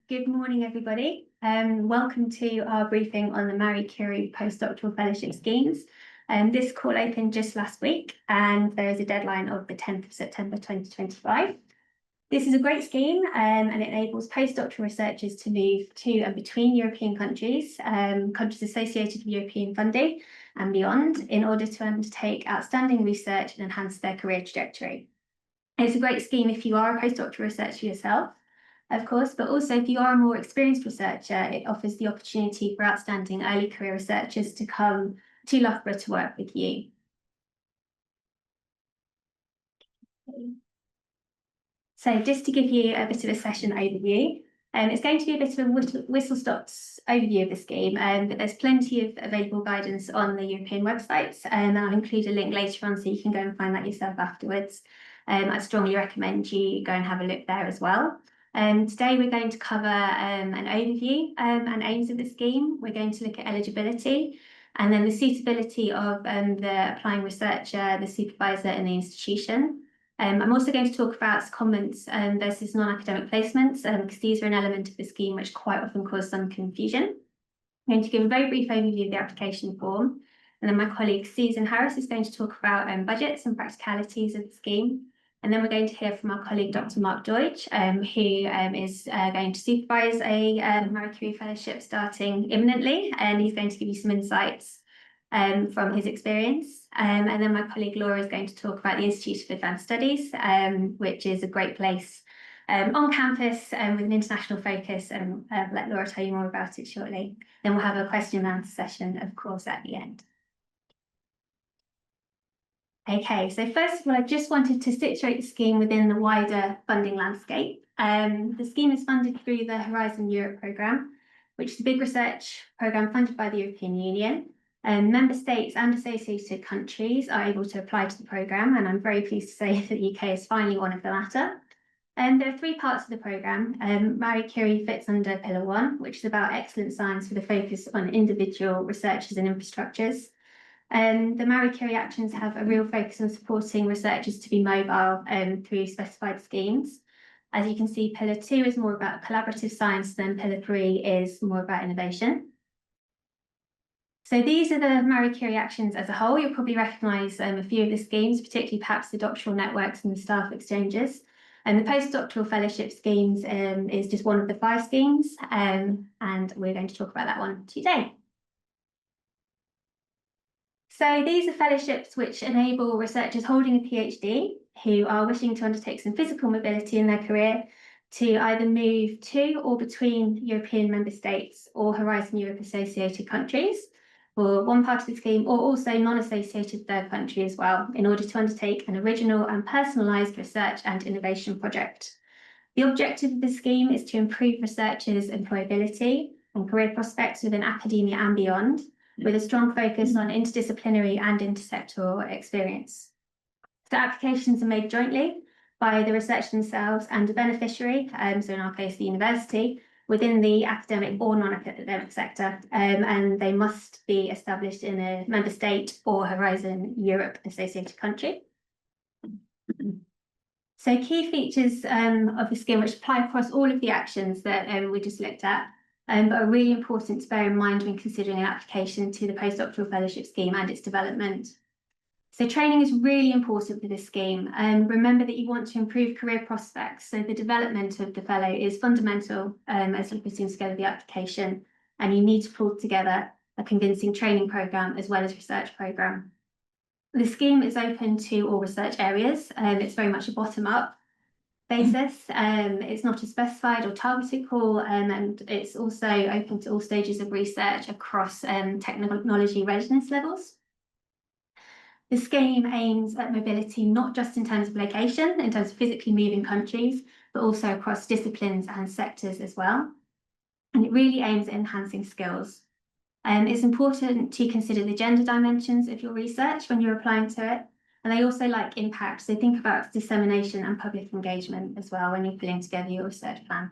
Good morning, everybody. Welcome to our briefing on the Marie Curie postdoctoral fellowship schemes. This call opened just last week, and there is a deadline of the 10th of September 2025. This is a great scheme, and it enables postdoctoral researchers to move to and between European countries, countries associated with European funding and beyond, in order to undertake outstanding research and enhance their career trajectory. It's a great scheme if you are a postdoctoral researcher yourself, of course, but also if you are a more experienced researcher, it offers the opportunity for outstanding early career researchers to come to Loughborough to work with you. So just to give you a bit of a session overview, it's going to be a bit of a whistle-stop overview of the scheme, but there's plenty of available guidance on the European websites, and I'll include a link later on so you can go and find that yourself afterwards. I strongly recommend you go and have a look there as well. Today we're going to cover an overview and aims of the scheme. We're going to look at eligibility and then the suitability of the applying researcher, the supervisor and the institution. I'm also going to talk about secondments versus non-academic placements because these are an element of the scheme which quite often cause some confusion. I'm going to give a very brief overview of the application form, and then my colleague Susan Harris is going to talk about budgets and practicalities of the scheme. And then we're going to hear from our colleague, Dr. Mark Deutsch, who is going to supervise a Marie Curie fellowship starting imminently, and he's going to give you some insights from his experience. And then my colleague Laura is going to talk about the Institute of Advanced Studies, which is a great place on campus with an international focus, and let Laura tell you more about it shortly. Then we'll have a question and answer session, of course, at the end. Okay, so first of all, I just wanted to situate the scheme within the wider funding landscape. The scheme is funded through the Horizon Europe programme, which is a big research programme funded by the European Union. Member states and associated countries are able to apply to the programme, and I'm very pleased to say that the UK is finally one of the latter. There are three parts of the programme. Marie Curie fits under Pillar 1, which is about excellent science with a focus on individual researchers and infrastructures. The Marie Curie actions have a real focus on supporting researchers to be mobile through specified schemes. As you can see, Pillar 2 is more about collaborative science, then Pillar 3 is more about innovation. So these are the Marie Curie actions as a whole. You'll probably recognise a few of the schemes, particularly perhaps the doctoral networks and the staff exchanges. And the postdoctoral fellowship schemes is just one of the 5 schemes, and we're going to talk about that one today. So these are fellowships which enable researchers holding a PhD who are wishing to undertake some physical mobility in their career to either move to or between European member states or Horizon Europe associated countries for one part of the scheme, or also non-associated third country as well, in order to undertake an original and personalised research and innovation project. The objective of the scheme is to improve researchers' employability and career prospects within academia and beyond, with a strong focus on interdisciplinary and intersectoral experience. So applications are made jointly by the researchers themselves and the beneficiary, so in our case, the university, within the academic or non-academic sector, and they must be established in a member state or Horizon Europe associated country. So key features of the scheme, which apply across all of the actions that we just looked at, but are really important to bear in mind when considering an application to the postdoctoral fellowship scheme and its development. So training is really important for this scheme, and remember that you want to improve career prospects. So the development of the fellow is fundamental as you're putting together the application, and you need to pull together a convincing training programme as well as research programme. The scheme is open to all research areas, and it's very much a bottom-up basis. It's not a specified or targeted call, and it's also open to all stages of research across technology readiness levels. The scheme aims at mobility not just in terms of location, in terms of physically moving countries, but also across disciplines and sectors as well. And it really aims at enhancing skills. It's important to consider the gender dimensions of your research when you're applying to it. And they also like impact, so think about dissemination and public engagement as well when you're putting together your research plan.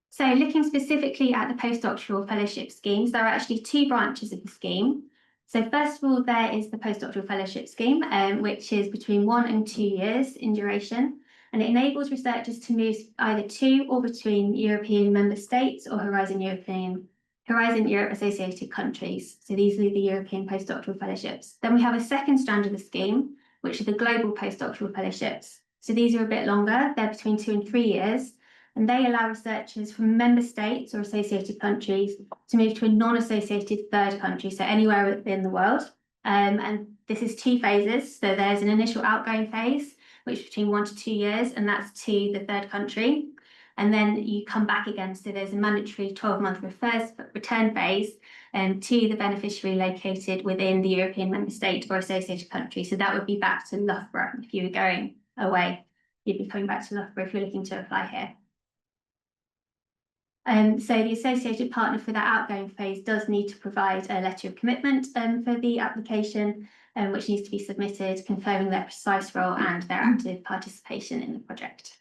So looking specifically at the postdoctoral fellowship schemes, there are actually 2 branches of the scheme. So first of all, there is the postdoctoral fellowship scheme, which is between 1 and 2 years in duration, and it enables researchers to move either to or between European member states or Horizon Europe associated countries. So these are the European postdoctoral fellowships. Then we have a second strand of the scheme, which are the global postdoctoral fellowships. So these are a bit longer, they're between 2 and 3 years, and they allow researchers from member states or associated countries to move to a non-associated third country, so anywhere within the world. And this is 2 phases. So there's an initial outgoing phase, which is between 1 to 2 years, and that's to the third country. And then you come back again. So there's a mandatory 12-month return phase to the beneficiary located within the European member state or associated country. So that would be back to Loughborough if you were going away. You'd be coming back to Loughborough if you're looking to apply here. So the associated partner for that outgoing phase does need to provide a letter of commitment for the application, which needs to be submitted, confirming their precise role and their active participation in the project.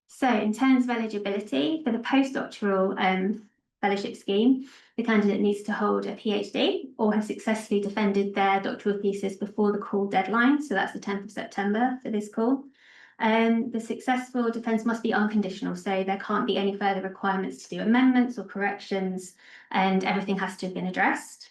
So in terms of eligibility, for the postdoctoral fellowship scheme, the candidate needs to hold a PhD or have successfully defended their doctoral thesis before the call deadline. So that's the 10th of September for this call. The successful defence must be unconditional, so there can't be any further requirements to do amendments or corrections, and everything has to have been addressed.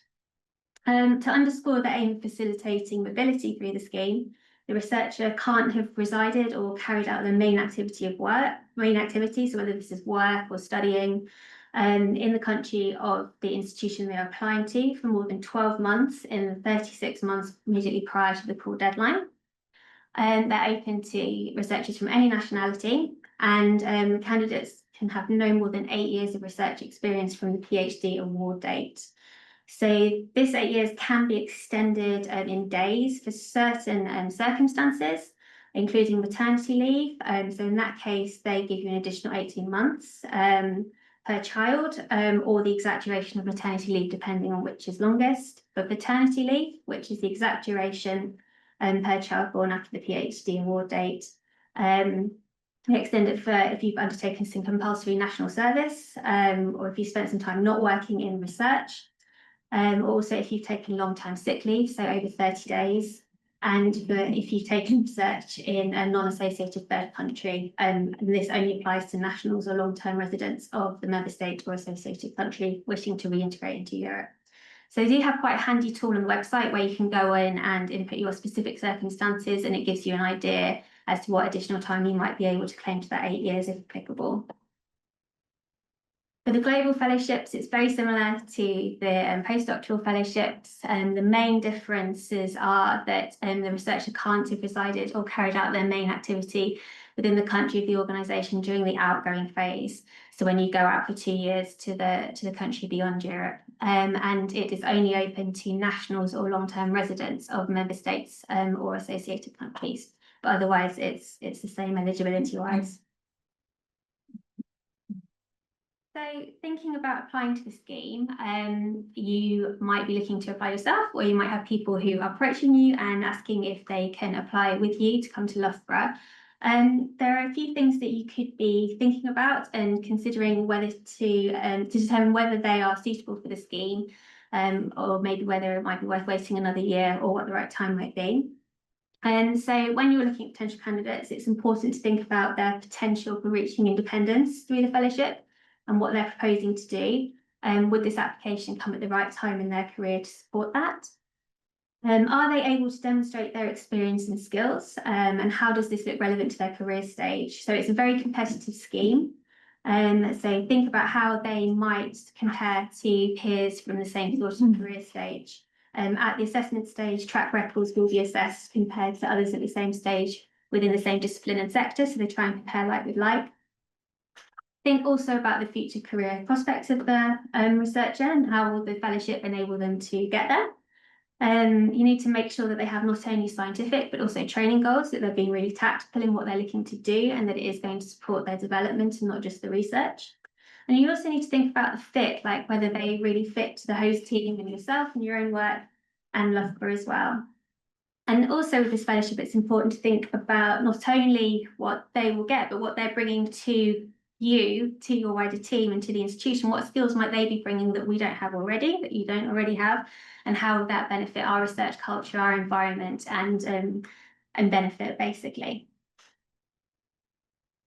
To underscore the aim of facilitating mobility through the scheme, the researcher can't have resided or carried out their main activity, so whether this is work or studying, in the country of the institution they are applying to for more than 12 months in the 36 months immediately prior to the call deadline. They're open to researchers from any nationality, and candidates can have no more than 8 years of research experience from the PhD award date. So this 8 years can be extended in days for certain circumstances, including maternity leave. So in that case, they give you an additional 18 months per child, or the exact duration of maternity leave, depending on which is longest. But paternity leave, which is the exact duration per child born after the PhD award date. Extended for if you've undertaken some compulsory national service, or if you spent some time not working in research. Also, if you've taken long-term sick leave, so over 30 days, and if you've taken research in a non-associated third country, and this only applies to nationals or long-term residents of the member state or associated country wishing to reintegrate into Europe. So they do have quite a handy tool on the website where you can go in and input your specific circumstances, and it gives you an idea as to what additional time you might be able to claim to that 8 years if applicable. For the global fellowships, it's very similar to the postdoctoral fellowships, and the main differences are that the researcher can't have resided or carried out their main activity within the country of the organisation during the outgoing phase. So when you go out for 2 years to the country beyond Europe, and it is only open to nationals or long-term residents of member states or associated countries. But otherwise, it's the same eligibility-wise. So thinking about applying to the scheme, you might be looking to apply yourself, or you might have people who are approaching you and asking if they can apply with you to come to Loughborough. There are a few things that you could be thinking about and considering whether to determine whether they are suitable for the scheme, or maybe whether it might be worth waiting another year or what the right time might be. And so when you're looking at potential candidates, it's important to think about their potential for reaching independence through the fellowship and what they're proposing to do. Would this application come at the right time in their career to support that? Are they able to demonstrate their experience and skills? And how does this look relevant to their career stage? So it's a very competitive scheme. So think about how they might compare to peers from the same sort of career stage. At the assessment stage, track records will be assessed compared to others at the same stage within the same discipline and sector. So they try and compare like with like. Think also about the future career prospects of the researcher and how will the fellowship enable them to get there. You need to make sure that they have not only scientific but also training goals, that they're being really tactical in what they're looking to do, and that it is going to support their development and not just the research. And you also need to think about the fit, like whether they really fit to the host team and yourself and your own work and Loughborough as well. And also with this fellowship, it's important to think about not only what they will get, but what they're bringing to you, to your wider team and to the institution. What skills might they be bringing that we don't have already, that you don't already have, and how would that benefit our research culture, our environment, and benefit basically.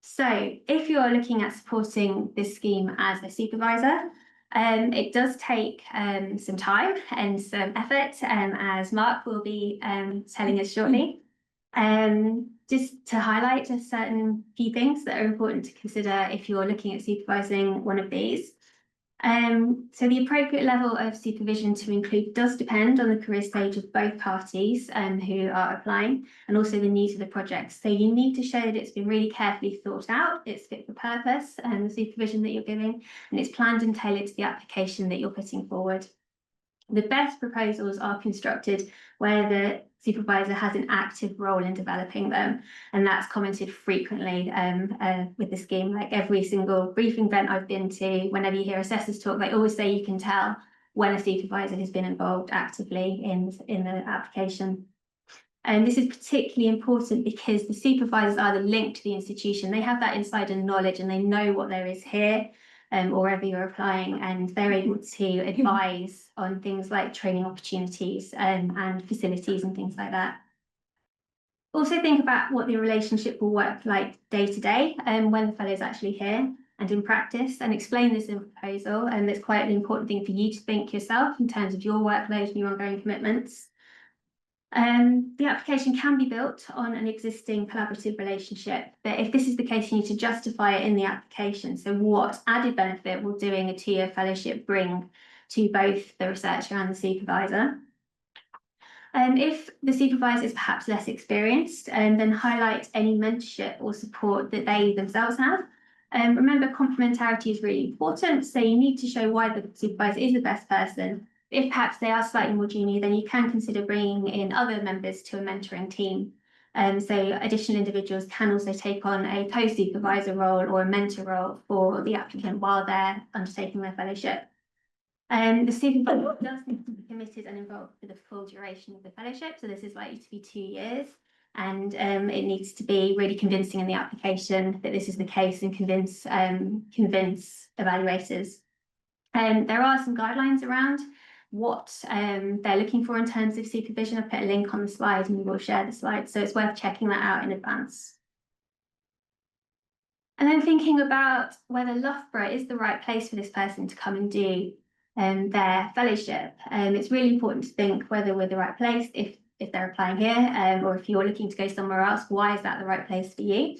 So if you're looking at supporting this scheme as a supervisor, it does take some time and some effort, as Mark will be telling us shortly. Just to highlight just certain key things that are important to consider if you're looking at supervising one of these. So the appropriate level of supervision to include does depend on the career stage of both parties who are applying, and also the needs of the project. So you need to show that it's been really carefully thought out, it's fit for purpose, and the supervision that you're giving, and it's planned and tailored to the application that you're putting forward. The best proposals are constructed where the supervisor has an active role in developing them, and that's commented frequently with the scheme. Like every single briefing event I've been to, whenever you hear assessors talk, they always say you can tell when a supervisor has been involved actively in the application. And this is particularly important because the supervisors are the link to the institution. They have that insider knowledge and they know what there is here, or wherever you're applying, and they're able to advise on things like training opportunities and facilities and things like that. Also think about what the relationship will work like day to day when the fellow is actually here and in practice, and explain this in proposal. And that's quite an important thing for you to think yourself in terms of your workload and your ongoing commitments. The application can be built on an existing collaborative relationship, but if this is the case, you need to justify it in the application. So what added benefit will doing a 2-year fellowship bring to both the researcher and the supervisor? If the supervisor is perhaps less experienced, then highlight any mentorship or support that they themselves have. Remember, complementarity is really important, so you need to show why the supervisor is the best person. If perhaps they are slightly more junior, then you can consider bringing in other members to a mentoring team. So additional individuals can also take on a co-supervisor role or a mentor role for the applicant while they're undertaking their fellowship. The supervisor does need to be committed and involved for the full duration of the fellowship. So this is likely to be 2 years, and it needs to be really convincing in the application that this is the case and convince evaluators. There are some guidelines around what they're looking for in terms of supervision. I've put a link on the slide and we will share the slide, so it's worth checking that out in advance. And then thinking about whether Loughborough is the right place for this person to come and do their fellowship. It's really important to think whether we're the right place if they're applying here, or if you're looking to go somewhere else, why is that the right place for you?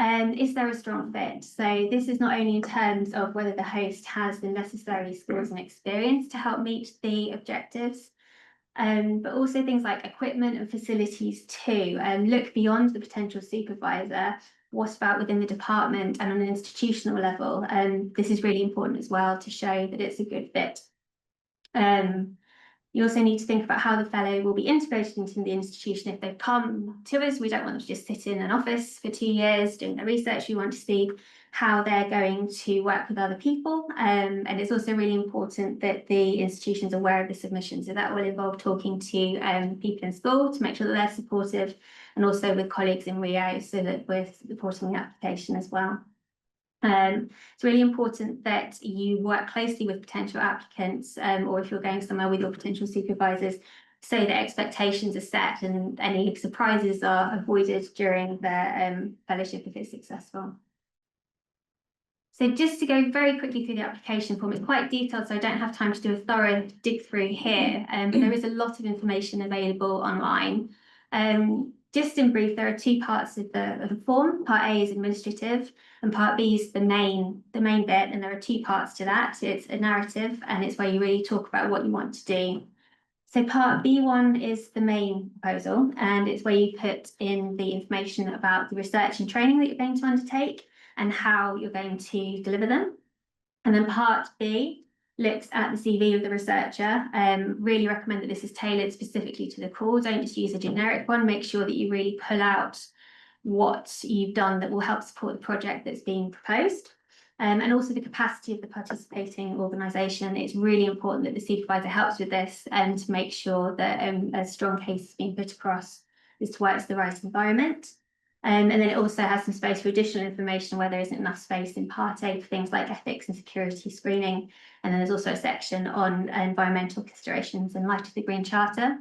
Is there a strong fit? So this is not only in terms of whether the host has the necessary skills and experience to help meet the objectives, but also things like equipment and facilities too. Look beyond the potential supervisor. What about within the department and on an institutional level? This is really important as well to show that it's a good fit. You also need to think about how the fellow will be integrated into the institution if they come to us. We don't want them to just sit in an office for 2 years doing their research. We want to see how they're going to work with other people. And it's also really important that the institution's aware of the submission. So that will involve talking to people in school to make sure that they're supportive, and also with colleagues in Rio so that we're supporting the application as well. It's really important that you work closely with potential applicants, or if you're going somewhere with your potential supervisors, so that expectations are set and any surprises are avoided during the fellowship if it's successful. So just to go very quickly through the application form, it's quite detailed, so I don't have time to do a thorough dig through here, but there is a lot of information available online. Just in brief, there are 2 parts of the form. Part A is administrative and part B is the main bit, and there are 2 parts to that. It's a narrative and it's where you really talk about what you want to do. So part B1 is the main proposal, and it's where you put in the information about the research and training that you're going to undertake and how you're going to deliver them. And then part B looks at the CV of the researcher. Really recommend that this is tailored specifically to the call. Don't just use a generic one. Make sure that you really pull out what you've done that will help support the project that's being proposed. And also the capacity of the participating organisation. It's really important that the supervisor helps with this and to make sure that a strong case is being put across as to why it's the right environment. And then it also has some space for additional information where there isn't enough space in part A for things like ethics and security screening. And then there's also a section on environmental considerations in light of the Green Charter.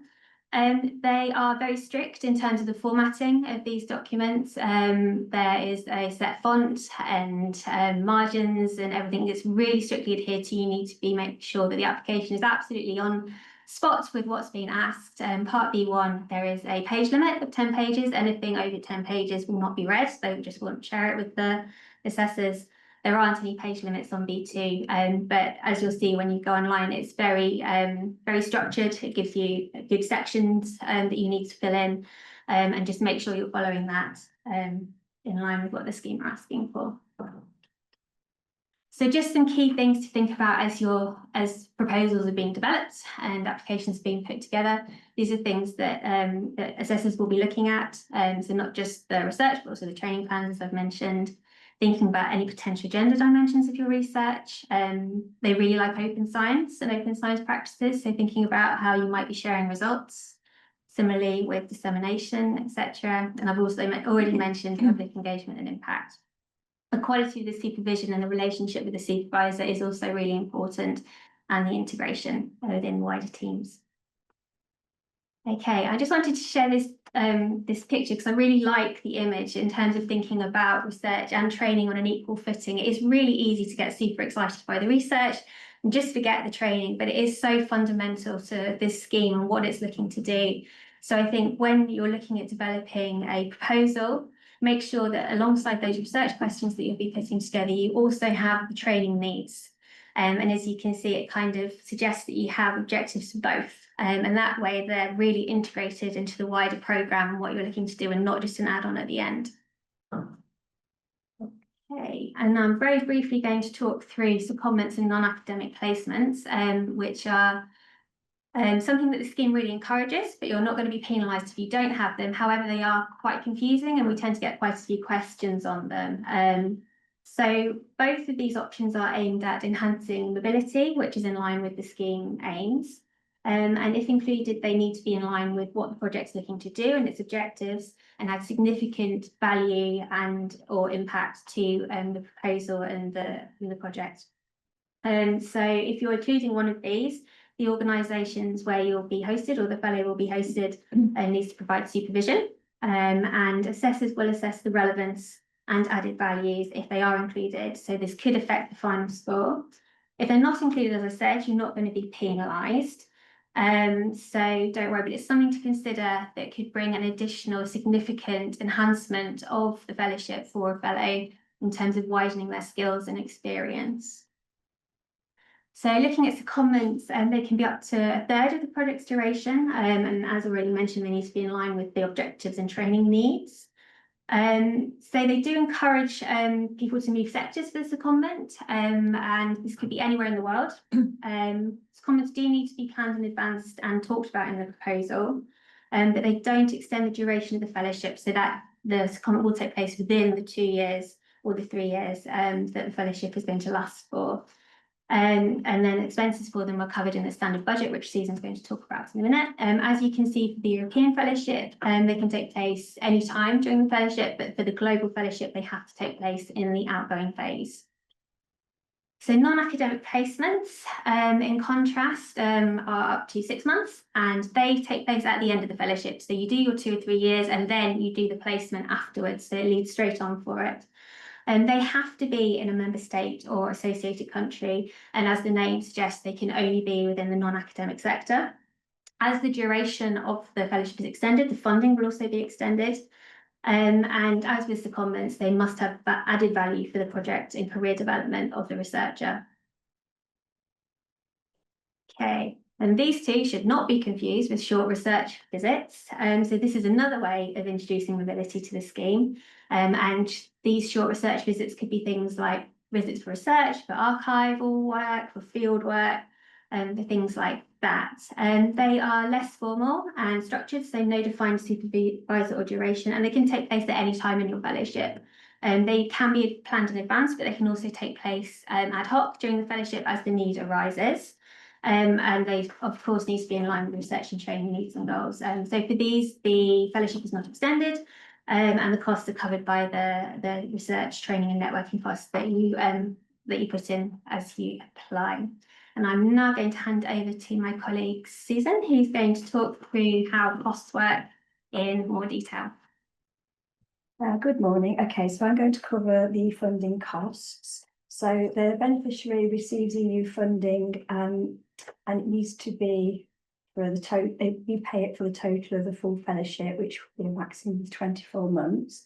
They are very strict in terms of the formatting of these documents. There is a set font and margins and everything that's really strictly adhered to. You need to make sure that the application is absolutely on spot with what's being asked. Part B1, there is a page limit of 10 pages. Anything over 10 pages will not be read. They just won't share it with the assessors. There aren't any page limits on B2, but as you'll see when you go online, it's very structured. It gives you good sections that you need to fill in, and just make sure you're following that in line with what the scheme are asking for. So just some key things to think about as proposals are being developed and applications being put together. These are things that assessors will be looking at. So not just the research, but also the training plans, as I've mentioned. Thinking about any potential gender dimensions of your research. They really like open science and open science practices, so thinking about how you might be sharing results. Similarly with dissemination, etc. And I've also already mentioned public engagement and impact. The quality of the supervision and the relationship with the supervisor is also really important, and the integration within wider teams. Okay, I just wanted to share this this picture because I really like the image in terms of thinking about research and training on an equal footing. It is really easy to get super excited by the research and just forget the training, but it is so fundamental to this scheme and what it's looking to do. So I think when you're looking at developing a proposal, make sure that alongside those research questions that you'll be putting together, you also have the training needs. And as you can see, it kind of suggests that you have objectives for both. And that way they're really integrated into the wider programme and what you're looking to do, and not just an add-on at the end. Okay, and I'm very briefly going to talk through secondments and non-academic placements, which are something that the scheme really encourages, but you're not going to be penalised if you don't have them. However, they are quite confusing and we tend to get quite a few questions on them. So both of these options are aimed at enhancing mobility, which is in line with the scheme aims. And if included, they need to be in line with what the project's looking to do and its objectives, and add significant value and or impact to the proposal and the project. So if you're including one of these, the organisations where you'll be hosted or the fellow will be hosted needs to provide supervision, and assessors will assess the relevance and added values if they are included. So this could affect the final score. If they're not included, as I said, you're not going to be penalised. So don't worry, but it's something to consider that could bring an additional significant enhancement of the fellowship for a fellow in terms of widening their skills and experience. So looking at secondments, they can be up to a third of the project's duration, and as already mentioned, they need to be in line with the objectives and training needs. So they do encourage people to move sectors for the secondment, and this could be anywhere in the world. Secondments do need to be planned in advance and talked about in the proposal, but they don't extend the duration of the fellowship, so that the secondment will take place within the 2 years or the 3 years that the fellowship is going to last for. And then expenses for them are covered in the standard budget, which Susan's going to talk about in a minute. As you can see for the European Fellowship, they can take place any time during the fellowship, but for the Global Fellowship, they have to take place in the outgoing phase. So non-academic placements, in contrast, are up to 6 months, and they take place at the end of the fellowship. So you do your 2 or 3 years, and then you do the placement afterwards, so it leads straight on for it. And they have to be in a member state or associated country, and as the name suggests, they can only be within the non-academic sector. As the duration of the fellowship is extended, the funding will also be extended. And as with secondments, they must have added value for the project and career development of the researcher. Okay, and these two should not be confused with short research visits. So this is another way of introducing mobility to the scheme. And these short research visits could be things like visits for research, for archival work, for field work, for things like that. They are less formal and structured, so no defined supervisor or duration, and they can take place at any time in your fellowship. They can be planned in advance, but they can also take place ad hoc during the fellowship as the need arises. And they, of course, need to be in line with research and training needs and goals. So for these, the fellowship is not extended, and the costs are covered by the research, training and networking costs that you put in as you apply. And I'm now going to hand over to my colleague Susan, who's going to talk through how costs work in more detail. Good morning. Okay, so I'm going to cover the funding costs. So the beneficiary receives EU funding and it needs to be for the total, you pay it for the total of the full fellowship, which will be a maximum of 24 months.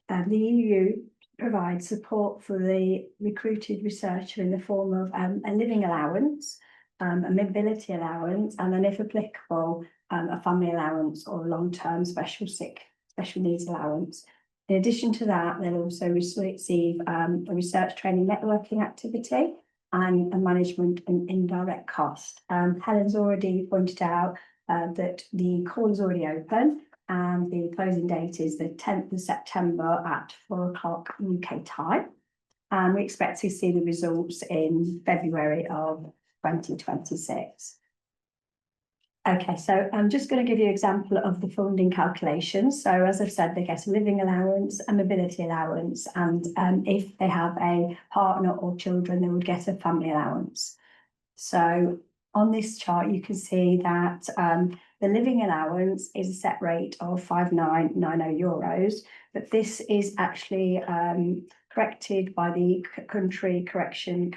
The EU provides support for the recruited researcher in the form of a living allowance, a mobility allowance, and then if applicable, a family allowance or long-term special needs allowance. In addition to that, they'll also receive a research training networking activity and a management and indirect cost. Helen's already pointed out that the call is already open and the closing date is the 10th of September at 4 o'clock UK time. And we expect to see the results in February of 2026. Okay, so I'm just going to give you an example of the funding calculations. So as I've said, they get a living allowance, a mobility allowance, and if they have a partner or children, they would get a family allowance. So on this chart, you can see that the living allowance is a set rate of €5,990, but this is actually corrected by the country correction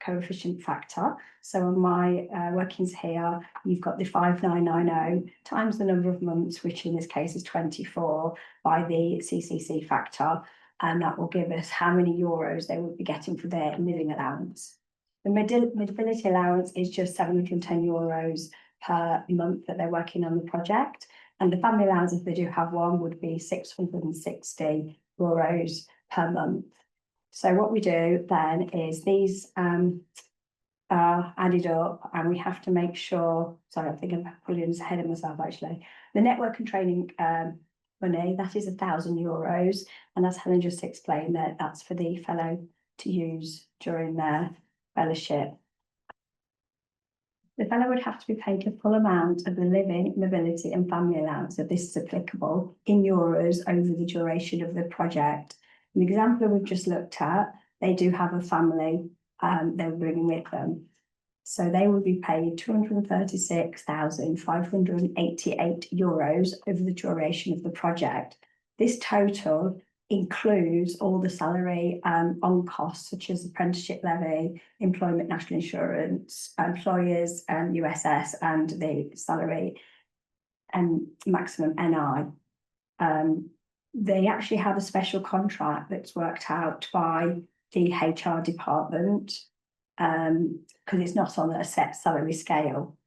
coefficient factor. So on my workings here, you've got the 5,990 times the number of months, which in this case is 24, by the CCC factor, and that will give us how many euros they would be getting for their living allowance. The mobility allowance is just 710 euros per month that they're working on the project, and the family allowance, if they do have one, would be 660 euros per month. So what we do then is these are added up, and we have to make sure, sorry, I think I'm pulling ahead of myself actually. The network and training money, that is €1,000, and as Helen just explained, that's for the fellow to use during their fellowship. The fellow would have to be paid the full amount of the living, mobility and family allowance, if this is applicable, in euros over the duration of the project. An example we've just looked at, they do have a family they're bringing with them. So they will be paid €236,588 over the duration of the project. This total includes all the salary on costs, such as apprenticeship levy, employment national insurance, employers and USS, and the salary and maximum NI. They actually have a special contract that's worked out by the HR department because it's not on a set salary scale.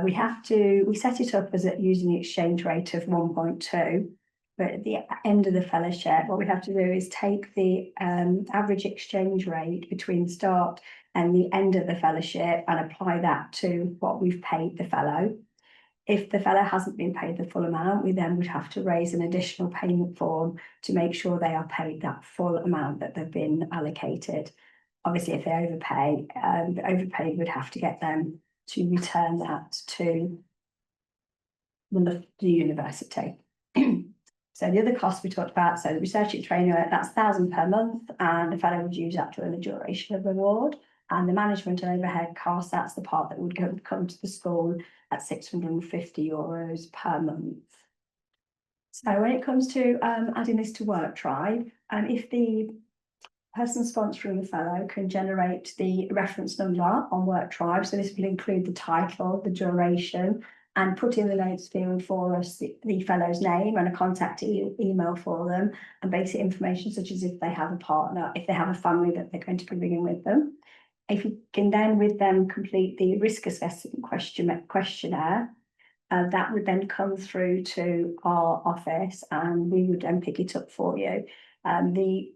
We set it up as using the exchange rate of 1.2, but at the end of the fellowship, what we have to do is take the average exchange rate between the start and the end of the fellowship and apply that to what we've paid the fellow. If the fellow hasn't been paid the full amount, we then would have to raise an additional payment form to make sure they are paid that full amount that they've been allocated. Obviously, if they overpay, the overpaid would have to get them to return that to the university. So the other costs we talked about, so the research trainer, that's €1,000 per month, and the fellow would use that during the duration of the award. And the management and overhead costs, that's the part that would come to the school at €650 per month. So when it comes to adding this to Work Tribe, if the person sponsoring the fellow can generate the reference number on Work Tribe, so this will include the title, the duration, and put in the notes field for us the fellow's name and a contact email for them, and basic information such as if they have a partner, if they have a family that they're going to be bringing with them. If you can then with them complete the risk assessment questionnaire, that would then come through to our office and we would then pick it up for you. The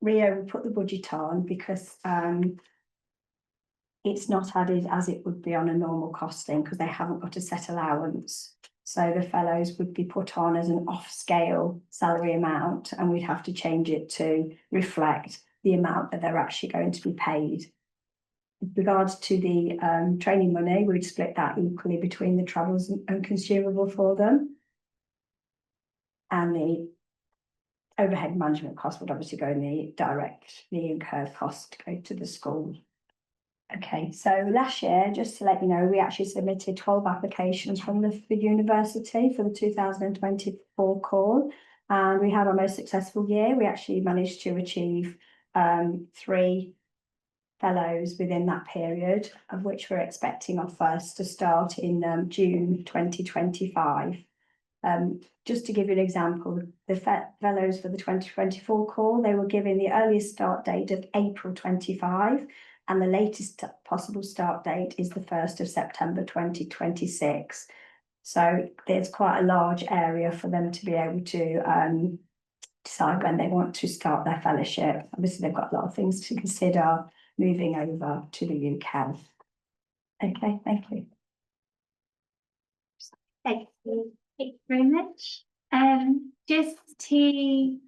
Rio will put the budget on because it's not added as it would be on a normal costing because they haven't got a set allowance. So the fellows would be put on as an off-scale salary amount, and we'd have to change it to reflect the amount that they're actually going to be paid. With regards to the training money, we'd split that equally between the travels and consumable for them. And the overhead management cost would obviously go in the directly incurred cost to go to the school. Okay, so last year, just to let you know, we actually submitted 12 applications from the university for the 2024 call, and we had our most successful year. We actually managed to achieve 3 fellows within that period, of which we're expecting our first to start in June 2025. Just to give you an example, the fellows for the 2024 call, they were given the earliest start date of April 25, and the latest possible start date is the 1st of September 2026. So there's quite a large area for them to be able to decide when they want to start their fellowship. Obviously, they've got a lot of things to consider moving over to the UK. Okay, thank you. Thank you. Thank you very much. Just to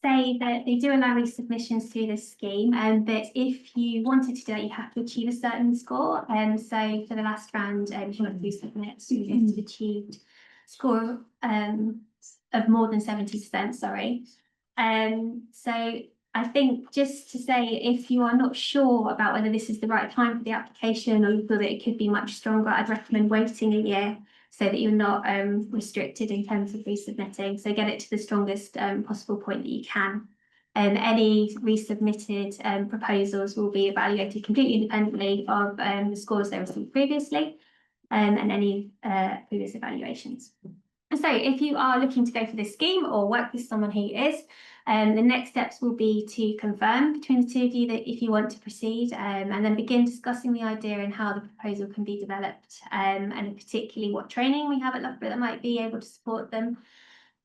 say that they do allow resubmissions through this scheme, but if you wanted to do it, you have to achieve a certain score. So for the last round, if you want to resubmit, you have to achieve score of more than 70%, sorry. So I think just to say, if you are not sure about whether this is the right time for the application, or you feel that it could be much stronger, I'd recommend waiting a year so that you're not restricted in terms of resubmitting. So get it to the strongest possible point that you can. Any resubmitted proposals will be evaluated completely independently of the scores they received previously, and any previous evaluations. So if you are looking to go for this scheme or work with someone who is, the next steps will be to confirm between the two of you that if you want to proceed, and then begin discussing the idea and how the proposal can be developed, and particularly what training we have at Loughborough that might be able to support them.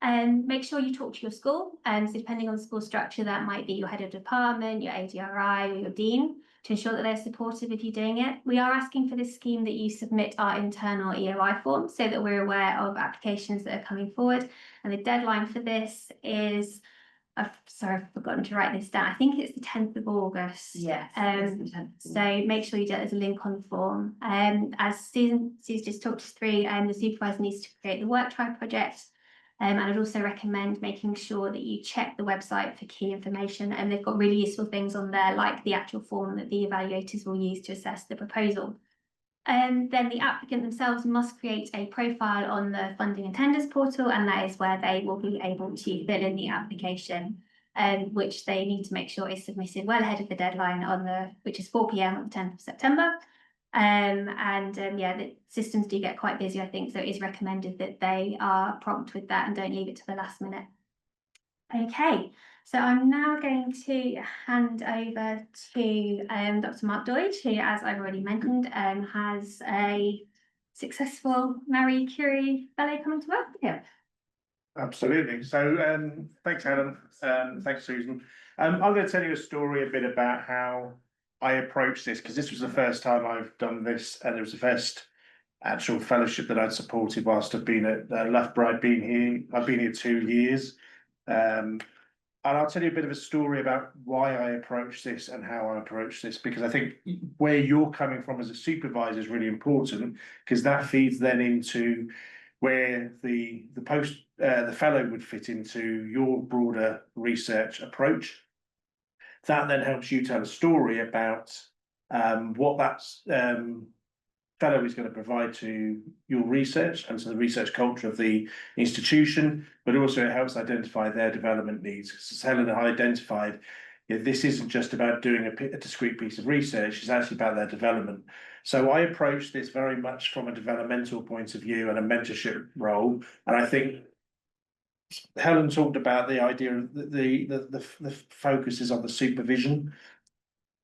Make sure you talk to your school, so depending on the school structure, that might be your head of department, your ADRI, or your dean, to ensure that they're supportive of you doing it. We are asking for this scheme that you submit our internal EOI form so that we're aware of applications that are coming forward. And the deadline for this is, sorry, I've forgotten to write this down. I think it's the 10th of August. Yes. So make sure you do it. There's a link on the form. As Sue's just talked us through, the supervisor needs to create the work trial project. And I'd also recommend making sure that you check the website for key information, and they've got really useful things on there, like the actual form that the evaluators will use to assess the proposal. And then the applicant themselves must create a profile on the funding and tenders portal, and that is where they will be able to fill in the application, which they need to make sure is submitted well ahead of the deadline which is 4 p.m. on the 10th of September. Yeah, the systems do get quite busy, I think, so it is recommended that they are prompt with that and don't leave it to the last minute. Okay, so I'm now going to hand over to Dr. Mark Doidge, who, as I've already mentioned, has a successful Marie Curie Fellow coming to work with him. Absolutely. So thanks, Helen. Thanks, Susan. I'm going to tell you a story a bit about how I approached this, because this was the first time I've done this, and it was the first actual fellowship that I'd supported whilst I've been at Loughborough. I've been here 2 years. And I'll tell you a bit of a story about why I approached this and how I approached this, because I think where you're coming from as a supervisor is really important, because that feeds then into where the fellow would fit into your broader research approach. That then helps you tell a story about what that fellow is going to provide to your research and to the research culture of the institution, but also it helps identify their development needs. So as Helen identified, this isn't just about doing a discrete piece of research, it's actually about their development. So I approach this very much from a developmental point of view and a mentorship role, and I think Helen talked about the idea of the focus is on the supervision.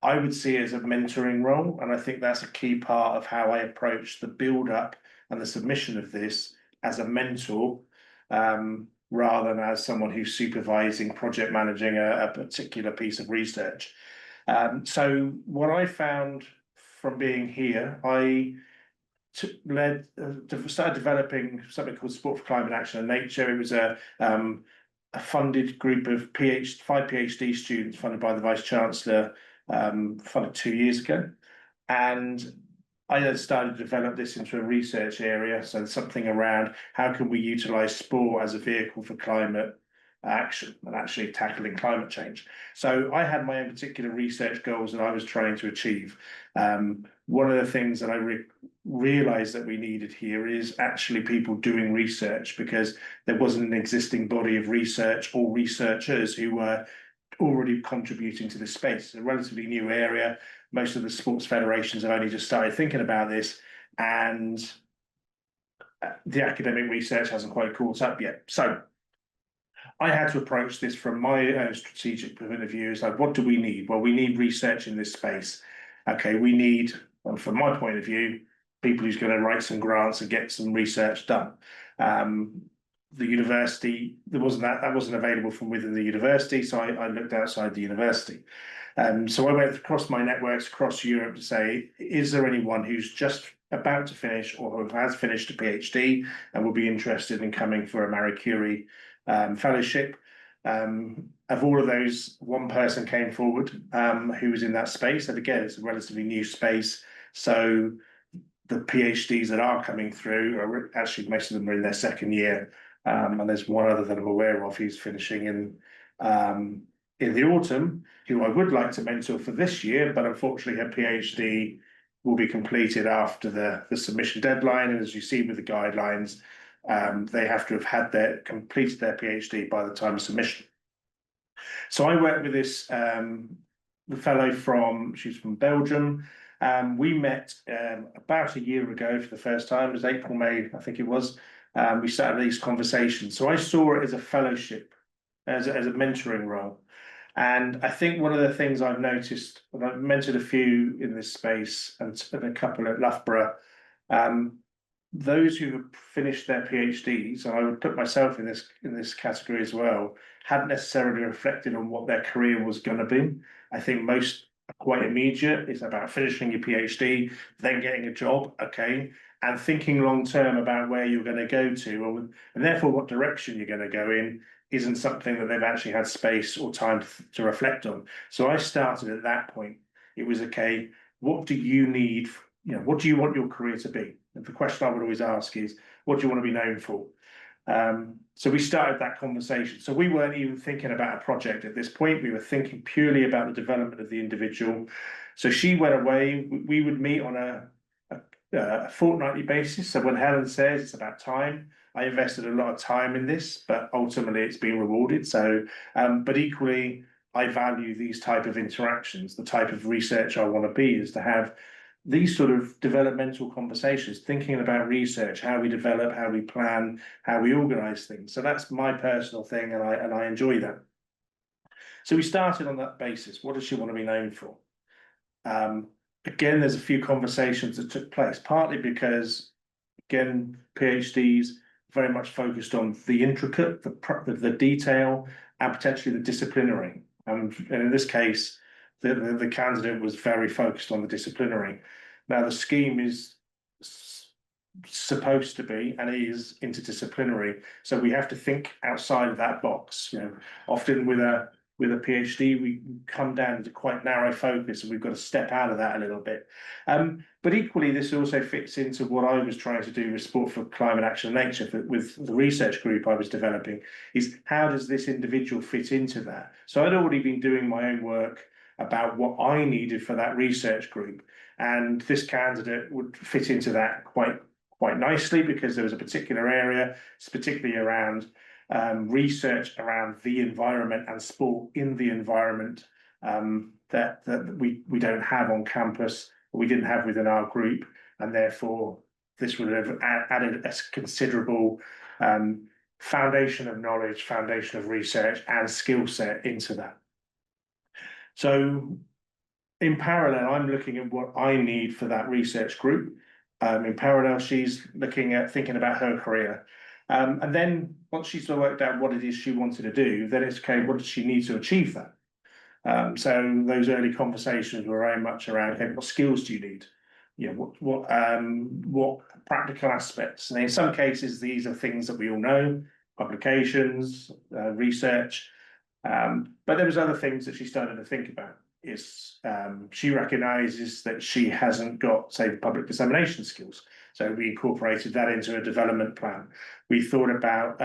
I would see it as a mentoring role, and I think that's a key part of how I approach the build-up and the submission of this as a mentor, rather than as someone who's supervising, project managing a particular piece of research. So what I found from being here, I started developing something called Sport for Climate Action and Nature. It was a funded group of 5 PhD students funded by the Vice Chancellor, funded 2 years ago. And I then started to develop this into a research area. So something around how can we utilise sport as a vehicle for climate action and actually tackling climate change. So I had my own particular research goals that I was trying to achieve. One of the things that I realized that we needed here is actually people doing research, because there wasn't an existing body of research or researchers who were already contributing to this space. It's a relatively new area. Most of the sports federations have only just started thinking about this, and the academic research hasn't quite caught up yet. So I had to approach this from my own strategic point of view. It's like, what do we need? Well, we need research in this space. Okay, we need, well, from my point of view, people who's going to write some grants and get some research done. The university, that wasn't available from within the university, so I looked outside the university. So I went across my networks across Europe to say, is there anyone who's just about to finish or who has finished a PhD and will be interested in coming for a Marie Curie fellowship? Of all of those, one person came forward who was in that space. And again, it's a relatively new space. So the PhDs that are coming through are actually, most of them are in their second year. And there's one other that I'm aware of who's finishing in the autumn, who I would like to mentor for this year, but unfortunately her PhD will be completed after the submission deadline. And as you see with the guidelines, they have to have completed their PhD by the time of submission. So I worked with this fellow she's from Belgium. We met about a year ago for the first time. It was April, May, I think it was. We started these conversations. So I saw it as a fellowship, as a mentoring role. And I think one of the things I've noticed, and I've mentored a few in this space and a couple at Loughborough, those who have finished their PhDs, and I would put myself in this category as well, hadn't necessarily reflected on what their career was going to be. I think most are quite immediate. It's about finishing your PhD, then getting a job, okay, and thinking long term about where you're going to go to, and therefore what direction you're going to go in isn't something that they've actually had space or time to reflect on. So I started at that point. It was, okay, what do you need? What do you want your career to be? And the question I would always ask is, what do you want to be known for? So we started that conversation. So we weren't even thinking about a project at this point. We were thinking purely about the development of the individual. So she went away. We would meet on a fortnightly basis. So when Helen says it's about time, I invested a lot of time in this, but ultimately it's been rewarded. So, but equally, I value these type of interactions. The type of research I want to be is to have these sort of developmental conversations, thinking about research, how we develop, how we plan, how we organize things. So that's my personal thing, and I enjoy that. So we started on that basis. What does she want to be known for? Again, there's a few conversations that took place, partly because, again, PhDs very much focused on the intricate, the detail, and potentially the disciplinary. And in this case, the candidate was very focused on the disciplinary. Now, the scheme is supposed to be and is interdisciplinary, so we have to think outside of that box. Often with a PhD, we come down to quite narrow focus, and we've got to step out of that a little bit. But equally, this also fits into what I was trying to do with Sport for Climate Action and Nature with the research group I was developing, is how does this individual fit into that? So I'd already been doing my own work about what I needed for that research group, and this candidate would fit into that quite nicely, because there was a particular area, particularly around research around the environment and sport in the environment that we don't have on campus, or we didn't have within our group, and therefore this would have added a considerable foundation of knowledge, foundation of research and skill set into that. So in parallel, I'm looking at what I need for that research group. In parallel, she's thinking about her career. And then once she's worked out what it is she wanted to do, then it's, okay, what does she need to achieve that? So those early conversations were very much around, okay, what skills do you need? What practical aspects? And in some cases, these are things that we all know, publications, research. But there was other things that she started to think about. she recognises that she hasn't got, say, public dissemination skills. So we incorporated that into a development plan. We thought about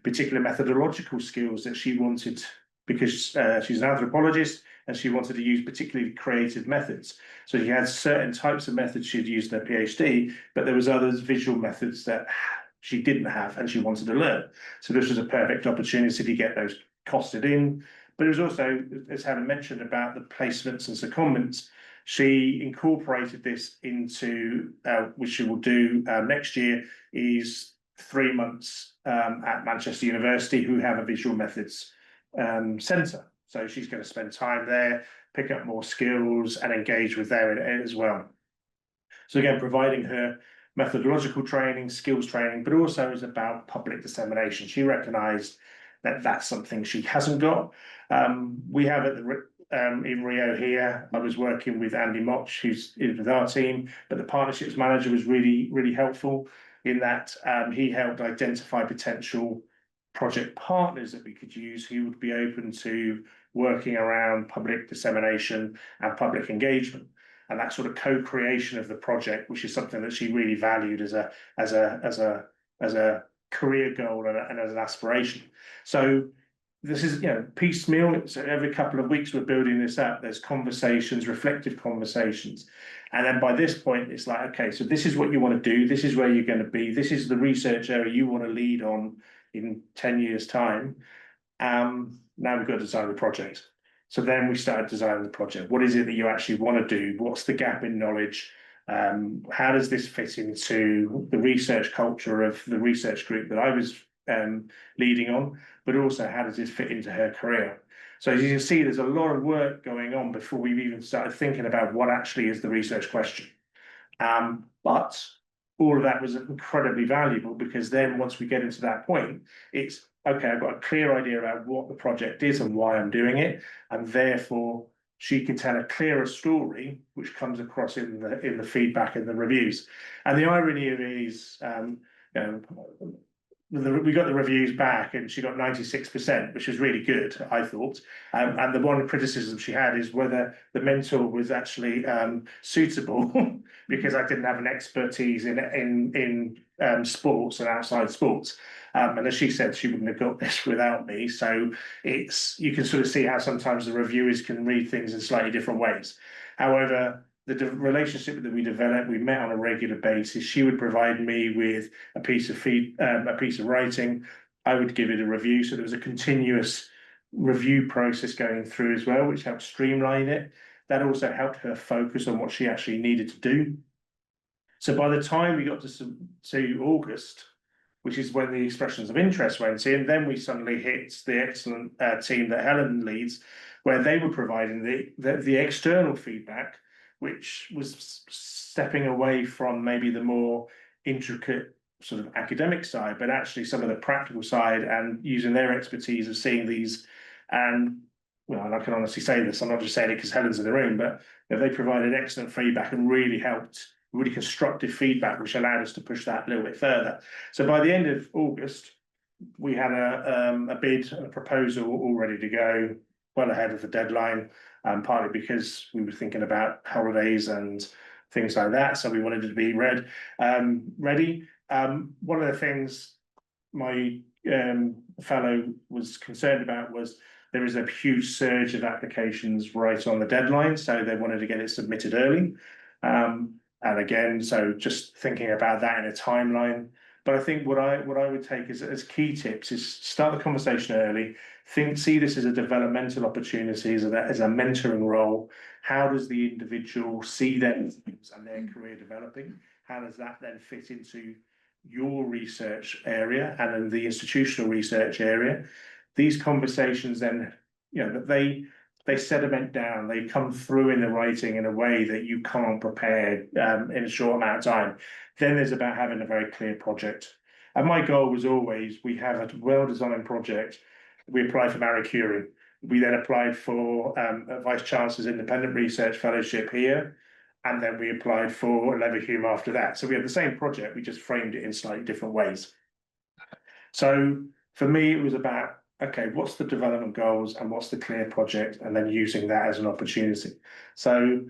particular methodological skills that she wanted, because she's an anthropologist and she wanted to use particularly creative methods. So she had certain types of methods she'd used in her PhD, but there was others visual methods that she didn't have and she wanted to learn. So this was a perfect opportunity to get those costed in. But it was also, as Helen mentioned, about the placements and secondments. She incorporated this into, which she will do next year, is 3 months at Manchester University, who have a visual methods centre. So she's going to spend time there, pick up more skills and engage with there as well. So again, providing her methodological training, skills training, but also is about public dissemination. She recognised that that's something she hasn't got. We have at the in Rio here, I was working with Andy Motch, who's with our team, but the partnerships manager was really helpful in that he helped identify potential project partners that we could use who would be open to working around public dissemination and public engagement. And that sort of co-creation of the project, which is something that she really valued as a career goal and as an aspiration. So this is, piecemeal. So every couple of weeks we're building this up. There's conversations, reflective conversations. And then by this point, it's like, okay, so this is what you want to do. This is where you're going to be. This is the research area you want to lead on in 10 years' time. Now we've got to design the project. So then we started designing the project. What is it that you actually want to do? What's the gap in knowledge? How does this fit into the research culture of the research group that I was leading on? But also, how does this fit into her career? So as you can see, there's a lot of work going on before we've even started thinking about what actually is the research question. But all of that was incredibly valuable, because then once we get into that point, it's okay, I've got a clear idea about what the project is and why I'm doing it, and therefore she can tell a clearer story, which comes across in the feedback and the reviews. And the irony of it is, we got the reviews back and she got 96%, which was really good, I thought. And the one criticism she had is whether the mentor was actually suitable, because I didn't have an expertise in sports and outside sports. And as she said, she wouldn't have got this without me. So you can sort of see how sometimes the reviewers can read things in slightly different ways. However, the relationship that we developed, we met on a regular basis. She would provide me with a piece of writing. I would give it a review. So there was a continuous review process going through as well, which helped streamline it. That also helped her focus on what she actually needed to do. So by the time we got to August, which is when the expressions of interest went in, then we suddenly hit the excellent team that Helen leads, where they were providing the external feedback, which was stepping away from maybe the more intricate sort of academic side, but actually some of the practical side, and using their expertise of seeing these. And well, I can honestly say this, I'm not just saying it because Helen's in the room, but they provided excellent feedback and really constructive feedback, which allowed us to push that a little bit further. So by the end of August, we had a bid, a proposal all ready to go, well ahead of the deadline, partly because we were thinking about holidays and things like that. So we wanted it to be ready. One of the things my fellow was concerned about was there is a huge surge of applications right on the deadline. So they wanted to get it submitted early. And again, so just thinking about that in a timeline. But I think what I would take as key tips is start the conversation early. See this as a developmental opportunity, as a mentoring role. How does the individual see them and their career developing? How does that then fit into your research area and in the institutional research area? These conversations then, they sediment down, they come through in the writing in a way that you can't prepare in a short amount of time. Then there's about having a very clear project. And my goal was always, we have a well-designed project. We applied for Marie Curie. We then applied for a Vice Chancellor's Independent Research Fellowship here. And then we applied for Leverhulme after that. So we had the same project, we just framed it in slightly different ways. So for me, it was about okay, what's the development goals and what's the clear project, and then using that as an opportunity. So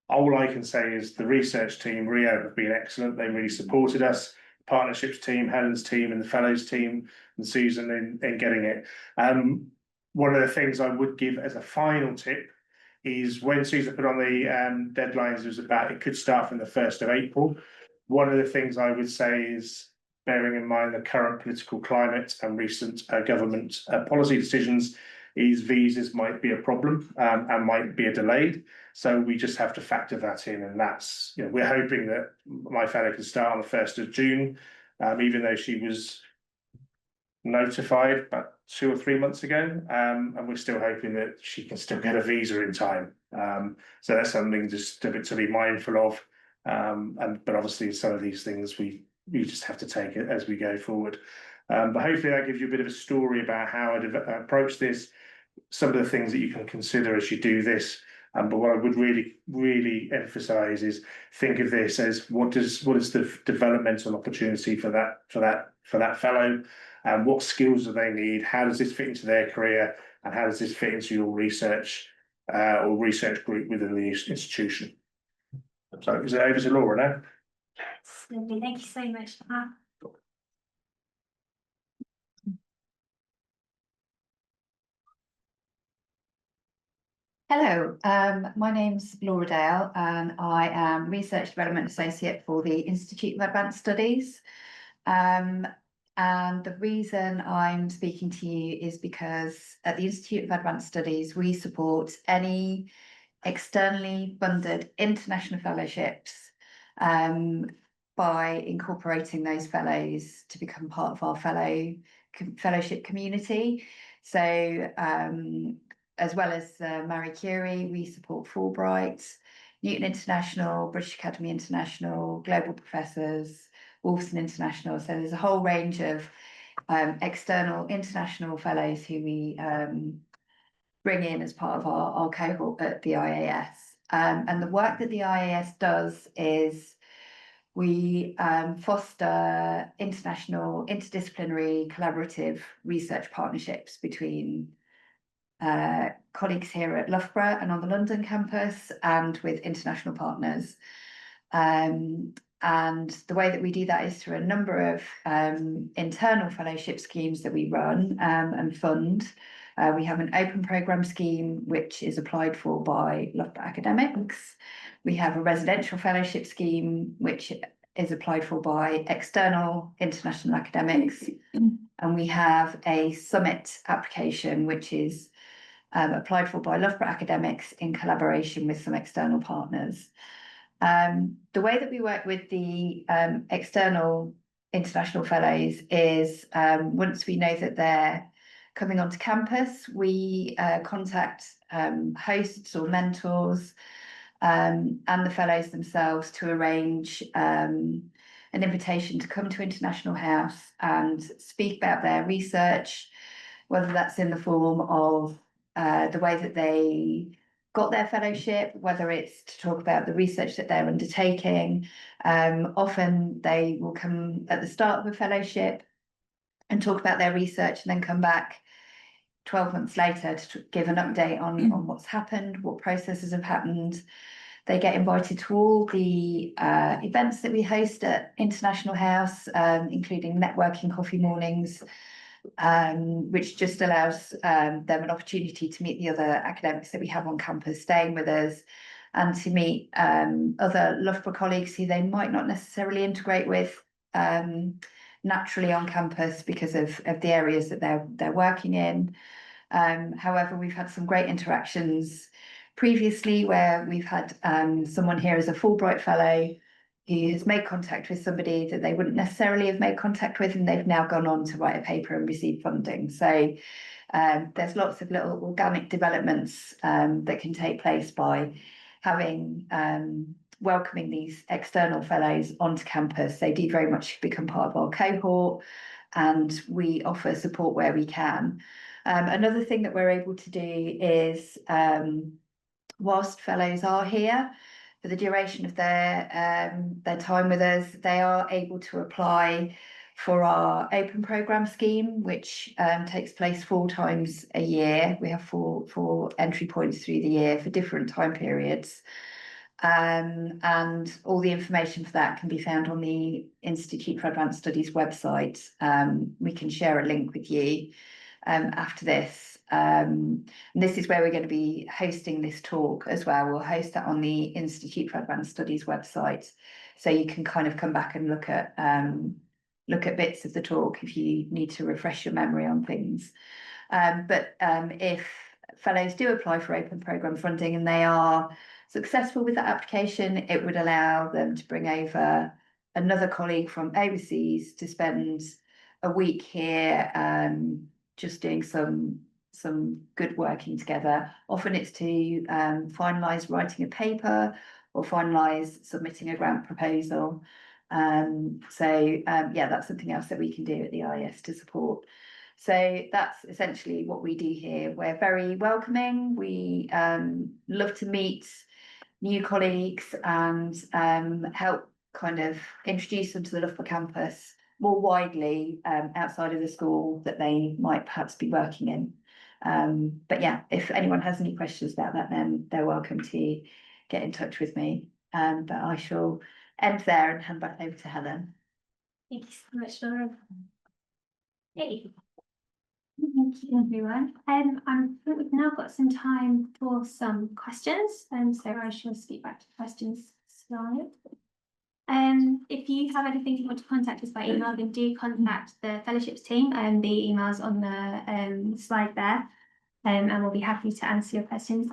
all I can say is the research team, Rio, have been excellent. They really supported us. Partnerships team, Helen's team, and the fellows team, and Susan in getting it. One of the things I would give as a final tip is when Susan put on the deadlines, it could start from the 1st of April. One of the things I would say is, bearing in mind the current political climate and recent government policy decisions, is visas might be a problem and might be delayed. So we just have to factor that in, and that's, you know, we're hoping that my fellow can start on the 1st of June, even though she was notified about 2 or 3 months ago, and we're still hoping that she can still get a visa in time. So that's something just to be mindful of. But obviously some of these things we just have to take it as we go forward. But hopefully that gives you a bit of a story about how I approach this, some of the things that you can consider as you do this. But what I would really emphasize is think of this as what is the developmental opportunity for that fellow, and what skills do they need? How does this fit into their career, and how does this fit into your research or research group within the institution? So is it over to Laura now? Lovely, thank you so much for that. Hello, my name's Laura Dale and I am Research Development Associate for the Institute of Advanced Studies. And the reason I'm speaking to you is because at the Institute of Advanced Studies, we support any externally funded international fellowships by incorporating those fellows to become part of our fellowship community. So as well as Marie Curie, we support Fulbright, Newton International, British Academy International, Global Professors, Wolfson International. So there's a whole range of external international fellows who we bring in as part of our cohort at the IAS. And the work that the IAS does is we foster international, interdisciplinary, collaborative research partnerships between colleagues here at Loughborough and on the London campus, and with international partners. And the way that we do that is through a number of internal fellowship schemes that we run and fund. We have an open programme scheme which is applied for by Loughborough academics. We have a residential fellowship scheme which is applied for by external international academics. And we have a summit application which is applied for by Loughborough academics in collaboration with some external partners. The way that we work with the external international fellows is once we know that they're coming onto campus, we contact hosts or mentors and the fellows themselves to arrange an invitation to come to International House and speak about their research, whether that's in the form of the way that they got their fellowship, whether it's to talk about the research that they're undertaking. Often they will come at the start of a fellowship and talk about their research and then come back 12 months later to give an update on what's happened, what processes have happened. They get invited to all the events that we host at International House, including networking coffee mornings, which just allows them an opportunity to meet the other academics that we have on campus staying with us, and to meet other Loughborough colleagues who they might not necessarily integrate with naturally on campus because of the areas that they're working in. However, we've had some great interactions previously where we've had someone here as a Fulbright fellow who has made contact with somebody that they wouldn't necessarily have made contact with, and they've now gone on to write a paper and receive funding. So there's lots of little organic developments that can take place by having welcoming these external fellows onto campus. They do very much become part of our cohort, and we offer support where we can. Another thing that we're able to do is whilst fellows are here for the duration of their time with us, they are able to apply For our open programme scheme, which takes place 4 times a year. We have four entry points through the year for different time periods. And all the information for that can be found on the Institute for Advanced Studies website. We can share a link with you after this. And this is where we're going to be hosting this talk as well. We'll host that on the Institute for Advanced Studies website, so you can kind of come back and look at bits of the talk if you need to refresh your memory on things. But if fellows do apply for open programme funding and they are successful with that application, it would allow them to bring over another colleague from overseas to spend a week here, just doing some good working together. Often it's to finalise writing a paper or finalise submitting a grant proposal. Yeah, that's something else that we can do at the IES to support. So that's essentially what we do here. We're very welcoming. We love to meet new colleagues and help kind of introduce them to the Loughborough campus more widely outside of the school that they might perhaps be working in. But yeah, if anyone has any questions about that, then they're welcome to get in touch with me. But I shall end there and hand back over to Helen. Thank you so much, Laura. Hey. Thank you, everyone. I think we've now got some time for some questions, and so I shall speak back to questions slide. If you have anything you want to contact us by email, then do contact the fellowships team, and the email's on the slide there, and we'll be happy to answer your questions.